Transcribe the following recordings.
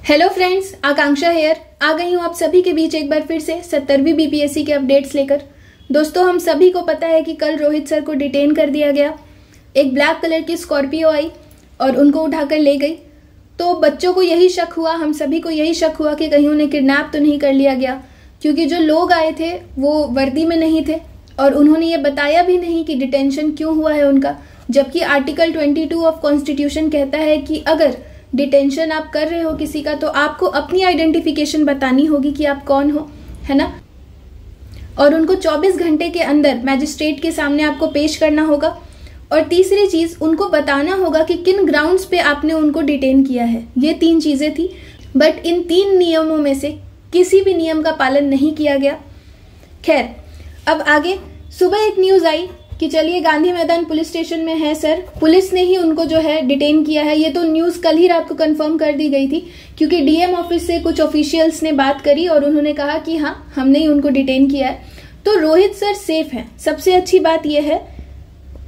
Hello friends, आकांक्षा hair आ गई हूँ आप सभी के बीच एक बार फिर से 70वीं बीपीएससी के अपडेट्स लेकर। दोस्तों, हम सभी को पता है कि कल रोहित सर को डिटेन कर दिया गया। एक ब्लैक कलर की स्कॉर्पियो आई और उनको उठाकर ले गई। तो बच्चों को यही शक हुआ, हम सभी को यही शक हुआ कि कहीं उन्हें किडनैप तो नहीं कर लिया गया, क्योंकि जो लोग आए थे वो वर्दी में नहीं थे और उन्होंने ये बताया भी नहीं कि डिटेंशन क्यों हुआ है उनका। जबकि आर्टिकल 22 ऑफ कॉन्स्टिट्यूशन कहता है कि अगर डिटेंशन आप कर रहे हो किसी का तो आपको अपनी आइडेंटिफिकेशन बतानी होगी कि आप कौन हो, है ना। और उनको 24 घंटे के अंदर मैजिस्ट्रेट के सामने आपको पेश करना होगा। और तीसरी चीज, उनको बताना होगा कि किन ग्राउंड्स पे आपने उनको डिटेन किया है। ये 3 चीजें थी, बट इन 3 नियमों में से किसी भी नियम का पालन नहीं किया गया। खैर, अब आगे सुबह एक न्यूज आई कि चलिए गांधी मैदान पुलिस स्टेशन में है सर, पुलिस ने ही उनको जो है डिटेन किया है। ये तो न्यूज कल ही रात को कंफर्म कर दी गई थी, क्योंकि डीएम ऑफिस से कुछ ऑफिशियल्स ने बात करी और उन्होंने कहा कि हाँ, हमने ही उनको डिटेन किया है। तो रोहित सर सेफ हैं। सबसे अच्छी बात यह है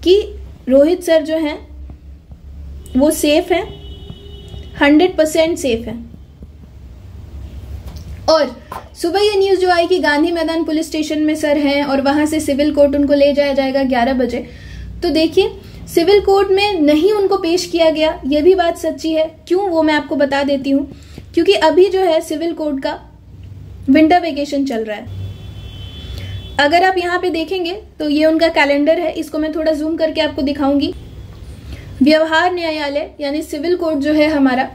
कि रोहित सर जो हैं वो सेफ हैं, 100% सेफ हैं। और सुबह ये न्यूज जो आई कि गांधी मैदान पुलिस स्टेशन में सर हैं और वहां से सिविल कोर्ट उनको ले जाया जाएगा 11 बजे। तो देखिए, सिविल कोर्ट में नहीं उनको पेश किया गया, ये भी बात सच्ची है। क्यों, वो मैं आपको बता देती हूँ। क्योंकि अभी जो है सिविल कोर्ट का विंटर वेकेशन चल रहा है। अगर आप यहाँ पे देखेंगे तो ये उनका कैलेंडर है, इसको मैं थोड़ा जूम करके आपको दिखाऊंगी। व्यवहार न्यायालय यानी सिविल कोर्ट जो है हमारा,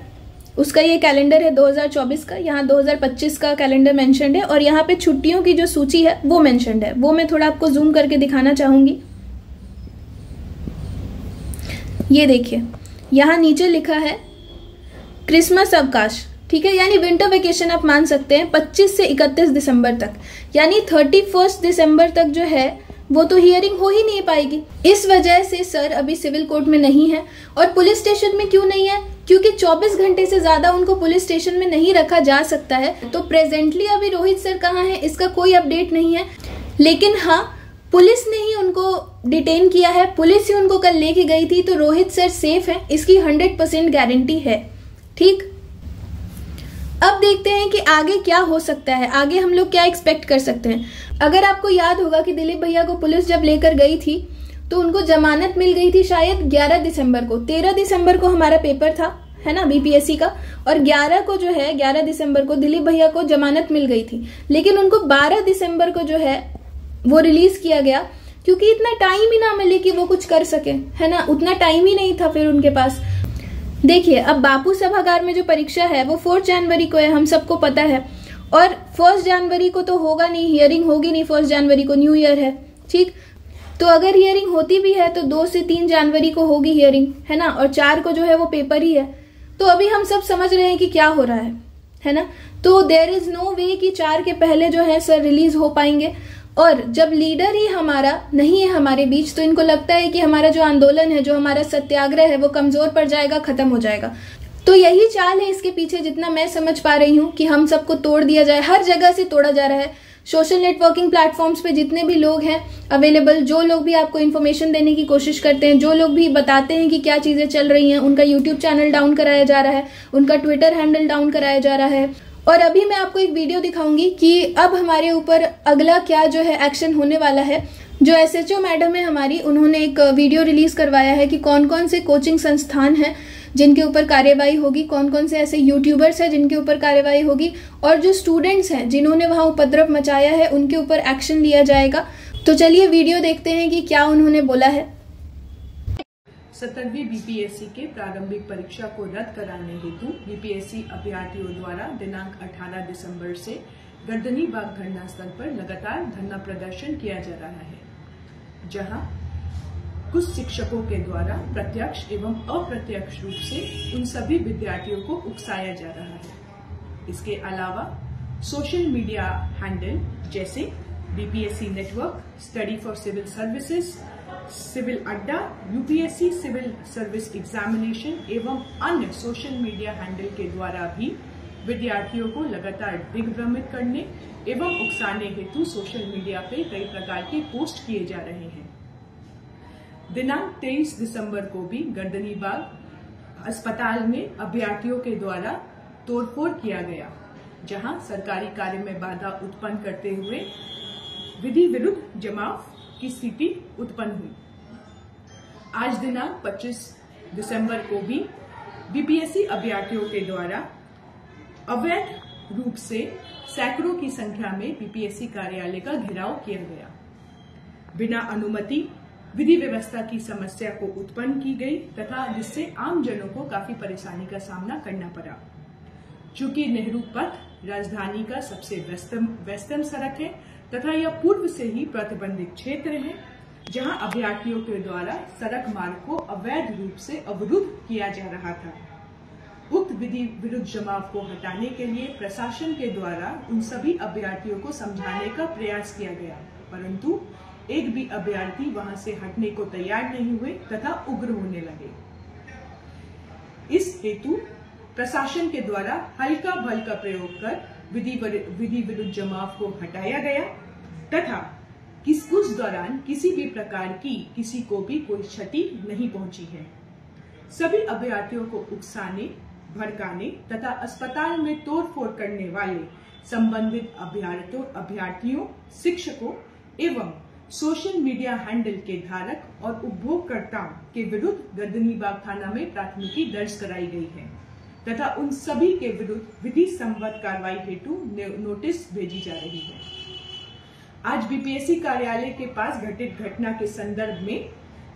उसका ये कैलेंडर है 2024 का। यहाँ 2025 का कैलेंडर मेंशन्ड है और यहाँ पे छुट्टियों की जो सूची है वो मेंशन्ड है। वो मैं थोड़ा आपको जूम करके दिखाना चाहूंगी। ये देखिए, यहाँ नीचे लिखा है क्रिसमस अवकाश, ठीक है, यानी विंटर वेकेशन आप मान सकते हैं 25 से 31 दिसंबर तक, यानी 31 दिसंबर तक जो है वो तो हियरिंग हो ही नहीं पाएगी। इस वजह से सर अभी सिविल कोर्ट में नहीं है। और पुलिस स्टेशन में क्यों नहीं है? क्योंकि 24 घंटे से ज्यादा उनको पुलिस स्टेशन में नहीं रखा जा सकता है। तो प्रेजेंटली अभी रोहित सर कहाँ है इसका कोई अपडेट नहीं है। लेकिन हाँ, पुलिस ने ही उनको डिटेन किया है, पुलिस ही उनको कल लेके गई थी। तो रोहित सर सेफ है, इसकी 100% गारंटी है। ठीक, अब देखते हैं कि आगे क्या हो सकता है, आगे हम लोग क्या एक्सपेक्ट कर सकते हैं। अगर आपको याद होगा कि दिलीप भैया को पुलिस जब लेकर गई थी तो उनको जमानत मिल गई थी शायद 11 दिसंबर को। 13 दिसंबर को हमारा पेपर था, है ना, बीपीएससी का, और 11 को जो है 11 दिसंबर को दिलीप भैया को जमानत मिल गई थी। लेकिन उनको 12 दिसंबर को जो है वो रिलीज किया गया, क्योंकि इतना टाइम ही ना मिले कि वो कुछ कर सके, है ना, उतना टाइम ही नहीं था फिर उनके पास। देखिए, अब बापू सभागार में जो परीक्षा है वो 4 जनवरी को है, हम सबको पता है। और 1 जनवरी को तो होगा नहीं, हियरिंग होगी नहीं 1 जनवरी को, न्यू ईयर है। ठीक, तो अगर हियरिंग होती भी है तो 2 से 3 जनवरी को होगी हियरिंग, है ना, और 4 को जो है वो पेपर ही है। तो अभी हम सब समझ रहे हैं कि क्या हो रहा है ना। तो देयर इज नो वे कि 4 के पहले जो है सर रिलीज हो पाएंगे। और जब लीडर ही हमारा नहीं है हमारे बीच, तो इनको लगता है कि हमारा जो आंदोलन है, जो हमारा सत्याग्रह है, वो कमजोर पड़ जाएगा, खत्म हो जाएगा। तो यही चाल है इसके पीछे, जितना मैं समझ पा रही हूँ, कि हम सबको तोड़ दिया जाए। हर जगह से तोड़ा जा रहा है। सोशल नेटवर्किंग प्लेटफॉर्म्स पे जितने भी लोग हैं अवेलेबल, जो लोग भी आपको इन्फॉर्मेशन देने की कोशिश करते हैं, जो लोग भी बताते हैं कि क्या चीजें चल रही हैं, उनका यूट्यूब चैनल डाउन कराया जा रहा है, उनका ट्विटर हैंडल डाउन कराया जा रहा है। और अभी मैं आपको एक वीडियो दिखाऊंगी कि अब हमारे ऊपर अगला क्या जो है एक्शन होने वाला है। जो एसएचओ मैडम है हमारी, उन्होंने एक वीडियो रिलीज करवाया है कि कौन कौन से कोचिंग संस्थान हैं जिनके ऊपर कार्यवाही होगी, कौन कौन से ऐसे यूट्यूबर्स हैं जिनके ऊपर कार्यवाही होगी, और जो स्टूडेंट्स हैं जिन्होंने वहां उपद्रव मचाया है उनके ऊपर एक्शन लिया जाएगा। तो चलिए वीडियो देखते हैं कि क्या उन्होंने बोला है। 70वीं बीपीएससी के प्रारंभिक परीक्षा को रद्द कराने हेतु बीपीएससी अभ्यर्थियों द्वारा दिनांक 18 दिसंबर से गर्दनी बाग धरना स्थल पर लगातार धरना प्रदर्शन किया जा रहा है, जहां कुछ शिक्षकों के द्वारा प्रत्यक्ष एवं अप्रत्यक्ष रूप से उन सभी विद्यार्थियों को उकसाया जा रहा है। इसके अलावा सोशल मीडिया हैंडल जैसे BPSC network, study for civil services, civil Adda, UPSC civil service examination एवं अन्य सोशल मीडिया हैंडल के द्वारा भी विद्यार्थियों को लगातार दिग्भ्रमित करने एवं उकसाने हेतु सोशल मीडिया पे कई प्रकार के पोस्ट किए जा रहे हैं। दिनांक 23 दिसंबर को भी गर्दनीबाग अस्पताल में अभ्यर्थियों के द्वारा तोड़फोड़ किया गया, जहां सरकारी कार्य में बाधा उत्पन्न करते हुए विधि विरुद्ध जमाव की स्थिति उत्पन्न हुई। आज दिनांक 25 दिसंबर को भी बीपीएससी अभ्यर्थियों के द्वारा अवैध रूप से सैकड़ों की संख्या में बीपीएससी कार्यालय का घेराव किया गया। बिना अनुमति विधि व्यवस्था की समस्या को उत्पन्न की गई तथा जिससे आम जनों को काफी परेशानी का सामना करना पड़ा। चूंकि नेहरू पथ राजधानी का सबसे व्यस्तम सड़क है तथा यह पूर्व से ही प्रतिबंधित क्षेत्र है, जहां अभ्यर्थियों के द्वारा सड़क मार्ग को अवैध रूप से अवरुद्ध किया जा रहा था। उक्त विधि विरुद्ध जमाव को हटाने के लिए प्रशासन के द्वारा उन सभी अभ्यर्थियों को समझाने का प्रयास किया गया, परंतु एक भी अभ्यर्थी वहां से हटने को तैयार नहीं हुए तथा उग्र होने लगे। इस हेतु प्रशासन के द्वारा हल्का बल का प्रयोग कर विधि विरुद्ध जमाव को हटाया गया तथा उस दौरान किसी भी प्रकार की किसी को भी कोई क्षति नहीं पहुंची है। सभी अभ्यर्थियों को उकसाने, भड़काने तथा अस्पताल में तोड़फोड़ करने वाले संबंधित अभ्यर्थियों, शिक्षकों एवं सोशल मीडिया हैंडल के धारक और उपभोगकर्ताओं के विरुद्ध गर्दनीबाग थाना में प्राथमिकी दर्ज कराई गई है तथा उन सभी के विरुद्ध विधि सम्मत कार्रवाई हेतु नोटिस भेजी जा रही है। आज बीपीएससी कार्यालय के पास घटित घटना के संदर्भ में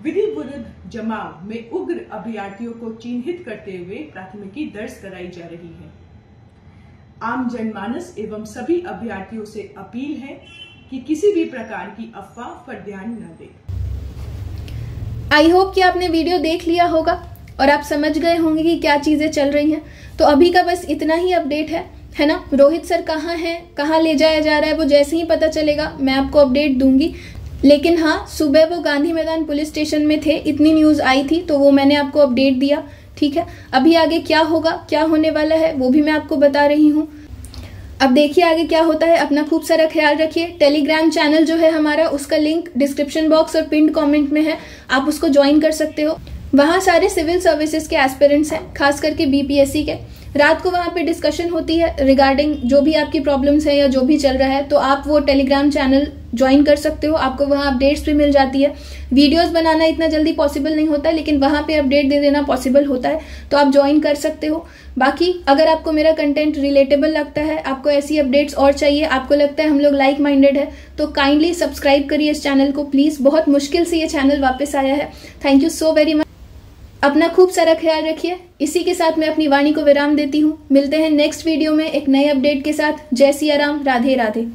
विधि विरुद्ध जमाव में उग्र अभ्यर्थियों को चिन्हित करते हुए प्राथमिकी दर्ज कराई जा रही है। आम जनमानस एवं सभी अभ्यर्थियों से अपील है कि किसी भी प्रकार की अफवाह पर ध्यान न दें। आई होप कि आपने वीडियो देख लिया होगा और आप समझ गए होंगे कि क्या चीजें चल रही हैं। तो अभी का बस इतना ही अपडेट है ना। रोहित सर कहाँ हैं, कहाँ ले जाया जा रहा है, वो जैसे ही पता चलेगा मैं आपको अपडेट दूंगी। लेकिन हाँ, सुबह वो गांधी मैदान पुलिस स्टेशन में थे, इतनी न्यूज आई थी तो वो मैंने आपको अपडेट दिया। ठीक है, अभी आगे क्या होगा, क्या होने वाला है वो भी मैं आपको बता रही हूँ। अब देखिए आगे क्या होता है। अपना खूब सारा ख्याल रखिए। टेलीग्राम चैनल जो है हमारा, उसका लिंक डिस्क्रिप्शन बॉक्स और पिन कमेंट में है, आप उसको ज्वाइन कर सकते हो। वहाँ सारे सिविल सर्विसेज के एस्पिरेंट्स हैं, खास करके बीपीएससी के। रात को वहाँ पे डिस्कशन होती है रिगार्डिंग जो भी आपकी प्रॉब्लम्स है या जो भी चल रहा है, तो आप वो टेलीग्राम चैनल ज्वाइन कर सकते हो। आपको वहाँ अपडेट्स भी मिल जाती है। वीडियोस बनाना इतना जल्दी पॉसिबल नहीं होता, लेकिन वहाँ पे अपडेट दे देना पॉसिबल होता है, तो आप ज्वाइन कर सकते हो। बाकी अगर आपको मेरा कंटेंट रिलेटेबल लगता है, आपको ऐसी अपडेट्स और चाहिए, आपको लगता है हम लोग लाइक माइंडेड है, तो काइंडली सब्सक्राइब करिए इस चैनल को प्लीज। बहुत मुश्किल से ये चैनल वापस आया है। Thank you so very much. अपना खूब सारा ख्याल रखिए। इसी के साथ मैं अपनी वाणी को विराम देती हूँ। मिलते हैं नेक्स्ट वीडियो में एक नए अपडेट के साथ। जय सिया राम, राधे राधे।